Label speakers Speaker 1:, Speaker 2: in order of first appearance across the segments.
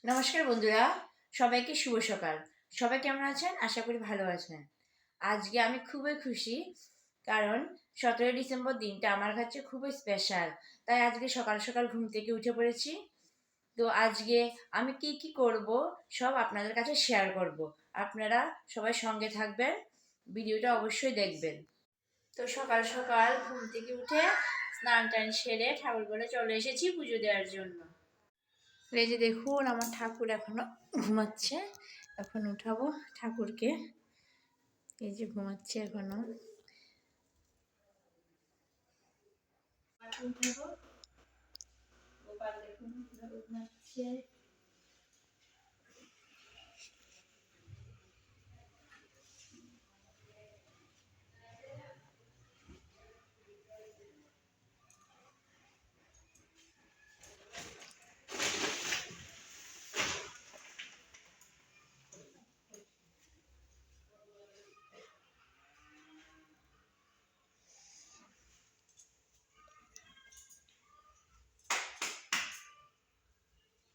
Speaker 1: নমস্কার বন্ধুরা, সবাইকে শুভ সকাল। সবাই কেমন আছেন? আশা করি ভালো আছেন। আজকে আমি খুবই খুশি, কারণ 17 ডিসেম্বর দিনটা আমার কাছে খুবই স্পেশাল। তাই আজকে সকাল সকাল ঘুম থেকে উঠে পড়েছি। তো আজকে আমি কি কি করব সব আপনাদের কাছে শেয়ার করব। আপনারা সবাই সঙ্গে থাকবেন, ভিডিওটা অবশ্যই দেখবেন। তো সকাল সকাল ঘুম থেকে উঠে স্নান টান সেরে ঠাকুর ঘরে চলে এসেছি পুজো দেওয়ার জন্য। এই যে দেখুন, আমার ঠাকুর এখনো ঘুমাচ্ছে। এখন উঠাবো ঠাকুরকে। এই যে ঘুমাচ্ছে এখনো। উঠাবো। গোপাল দেখুন ঘুমাচ্ছে।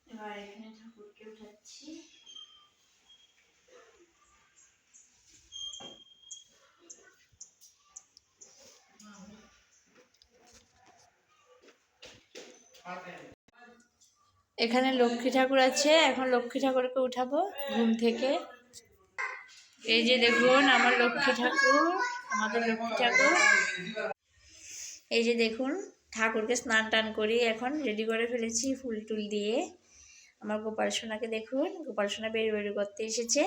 Speaker 1: এবার এখানে ঠাকুরকে উঠাচ্ছি। এখানে লক্ষ্মী ঠাকুর আছে, এখন লক্ষ্মী ঠাকুরকে উঠাবো ঘুম থেকে। এই যে দেখুন আমার লক্ষ্মী ঠাকুর, আমাদের লক্ষ্মী ঠাকুর। এই যে দেখুন, ঠাকুরকে স্নান টান করি এখন রেডি করে ফেলেছি ফুল টুল দিয়ে। আমার গোপাল সোনাকে দেখুন, গোপাল সোনা বেরু করতে এসেছে।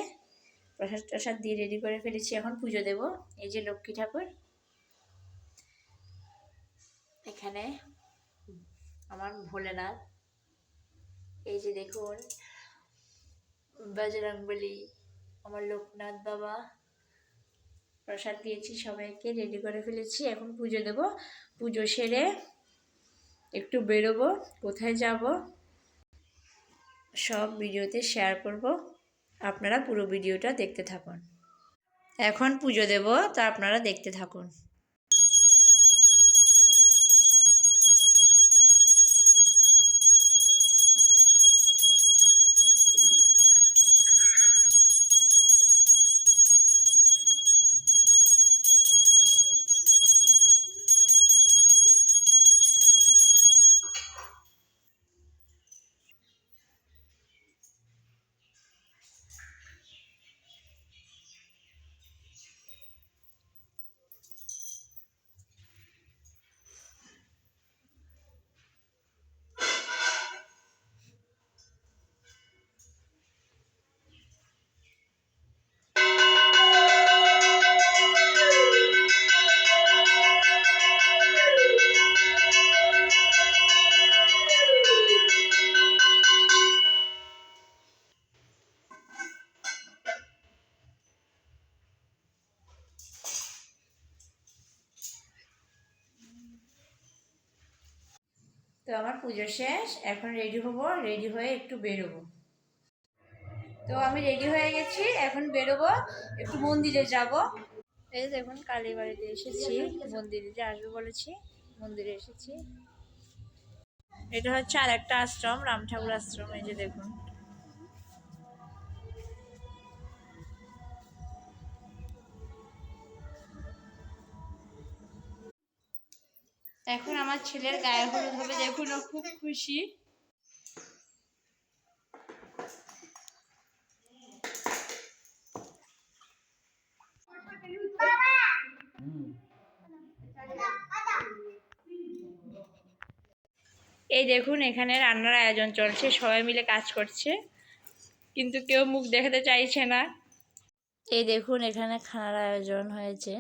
Speaker 1: প্রসাদ টসাদ দিয়ে রেডি করে ফেলেছি, এখন পুজো দেব। এই যে লক্ষ্মী ঠাকুর, এখানে আমার ভোলেনাথ। এই যে দেখুন বজরংবলী, আমার লোকনাথ বাবা। প্রসাদ দিয়েছি সবাইকে, রেডি করে ফেলেছি, এখন পুজো দেব। পুজো সেরে একটু বেরোবো, কোথায় যাব সব ভিডিওতে শেয়ার করব। আপনারা পুরো ভিডিওটা দেখতে থাকুন। এখন পুজো দেব, তা আপনারা দেখতে থাকুন। তো আমার পুজো শেষ, এখন রেডি হব, রেডি হয়ে একটু বেরোবো। তো আমি রেডি হয়ে গেছি, এখন বেরোবো, একটু মন্দিরে যাব। এই দেখুন কালীবাড়িতে এসেছি, মন্দিরে যে আসবো বলেছি, মন্দিরে এসেছি। এটা হচ্ছে আর একটা আশ্রম, রাম ঠাকুর আশ্রম। এই যে দেখুন, এখন আমার ছেলের গায়ে হলুদ হবে, দেখুন ও খুব খুশি। এই দেখুন এখানে রান্নার আয়োজন চলছে, সবাই মিলে কাজ করছে, কিন্তু কেউ মুখ দেখাতে চাইছে না। এই দেখুন এখানে খানার আয়োজন হয়েছে।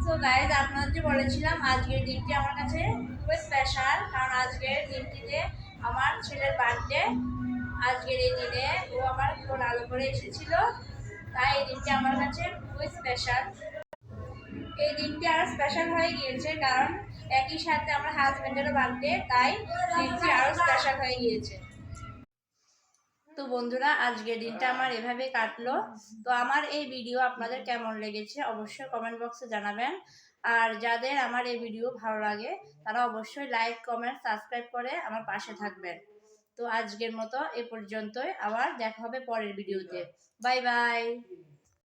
Speaker 1: তো গাইজ, আপনাদের বলেছিলাম আজকের দিনটি আমার কাছে খুবই স্পেশাল, কারণ আজকের দিনটিতে আমার ছেলের বার্থডে। আজকের এই দিনে ও আমার ফোন আলো করে এসেছিল, তাই এই দিনটি আমার কাছে খুবই স্পেশাল। এই দিনটি আরো স্পেশাল হয়ে গিয়েছে, কারণ একই সাথে আমার হাজবেন্ডেরও বার্থডে, তাই দিনটি আরো স্পেশাল হয়ে গিয়েছে। তো বন্ধুরা, আজকের দিনটা আমার এভাবে কাটলো। তো আমার এই ভিডিও আপনাদের কেমন লেগেছে অবশ্যই কমেন্ট বক্সে জানাবেন। আর যাদের আমার এই ভিডিও ভালো লাগে তারা অবশ্যই লাইক কমেন্ট সাবস্ক্রাইব করে আমার পাশে থাকবেন। তো আজকের মতো এ পর্যন্তই, আবার দেখা হবে পরের ভিডিওতে। Bye bye.